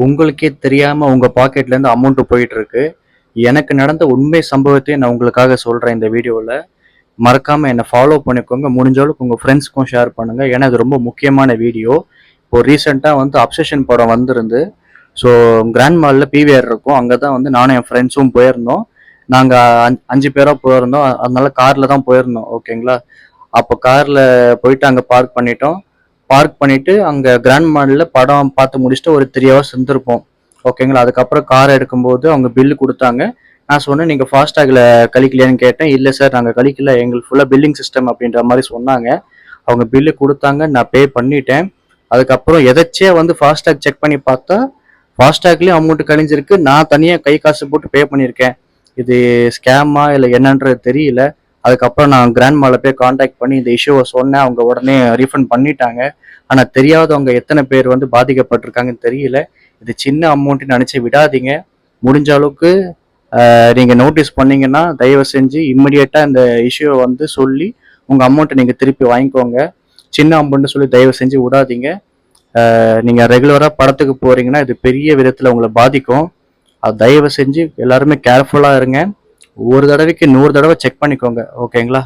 உங்களுக்கே தெரியாம உங்க பாக்கெட்ல இருந்து அமௌண்ட் போயிட்டு இருக்கு. எனக்கு நடந்த உண்மை சம்பவத்தையும் நான் உங்களுக்காக சொல்றேன் இந்த வீடியோல. மறக்காம என்ன ஃபாலோ பண்ணிக்கோங்க. முடிஞ்ச அளவுக்கு உங்க ஃப்ரெண்ட்ஸ்க்கும் ஷேர் பண்ணுங்க. ஏன்னா இது ரொம்ப முக்கியமான வீடியோ. இப்போ ரீசெண்டா அப்சஷன் படம் வந்திருந்து. ஸோ கிராண்ட் மால்ல பிவிஆர் இருக்கும். அங்கே தான் நானும் என் ஃப்ரெண்ட்ஸும் போயிருந்தோம். நாங்கள் 5 பேரா போயிருந்தோம். அதனால கார்ல தான் போயிருந்தோம். ஓகேங்களா? அப்போ கார்ல போயிட்டு அங்கே பார்க் பண்ணிட்டோம். பார்க் பண்ணிட்டு அங்கே கிராண்ட் மாலில் படம் பார்த்து முடிச்சுட்டு ஒரு 3 ஹவர்ஸ் இருந்திருப்போம். ஓகேங்களா? அதுக்கப்புறம் கார் எடுக்கும்போது அவங்க பில்லு கொடுத்தாங்க. நான் சொன்னேன், நீங்கள் ஃபாஸ்டாகில் கழிக்கலையான்னு கேட்டேன். இல்லை சார், நாங்கள் கழிக்கல, எங்களுக்கு ஃபுல்லாக பில்லிங் சிஸ்டம் அப்படின்ற மாதிரி சொன்னாங்க. அவங்க பில்லு கொடுத்தாங்க, நான் பே பண்ணிட்டேன். அதுக்கப்புறம் எதாச்சியா ஃபாஸ்டாக் செக் பண்ணி பார்த்தா ஃபாஸ்டாக்லேயும் அமௌண்ட் கழிஞ்சிருக்கு. நான் தனியாக கை காசு போட்டு பே பண்ணியிருக்கேன். இது ஸ்கேமா இல்லை என்னன்றது தெரியல. அதுக்கப்புறம் நான் கிராண்ட் மாலை போய் காண்டாக்ட் பண்ணி இந்த இஷ்யூவை சொன்னேன். அவங்க உடனே ரீஃபண்ட் பண்ணிட்டாங்க. ஆனால் தெரியாதவங்க எத்தனை பேர் பாதிக்கப்பட்டிருக்காங்கன்னு தெரியல. இது சின்ன அமௌண்ட்டுன்னு நினச்சி விடாதீங்க. முடிஞ்ச அளவுக்கு நீங்கள் நோட்டீஸ் பண்ணீங்கன்னா தயவு செஞ்சு இம்மிடியேட்டாக இந்த இஷ்யூவை சொல்லி உங்கள் அமௌண்ட்டை நீங்கள் திருப்பி வாங்கிக்கோங்க. சின்ன அமௌண்ட்டு சொல்லி தயவு செஞ்சு விடாதீங்க. நீங்கள் ரெகுலராக படத்துக்கு போகிறீங்கன்னா இது பெரிய விதத்தில் உங்களை பாதிக்கும். அது தயவு செஞ்சு எல்லாருமே கேர்ஃபுல்லாக இருங்க. ஒரு தடவைக்கு 100 தடவை செக் பண்ணிக்கோங்க. ஓகேங்களா?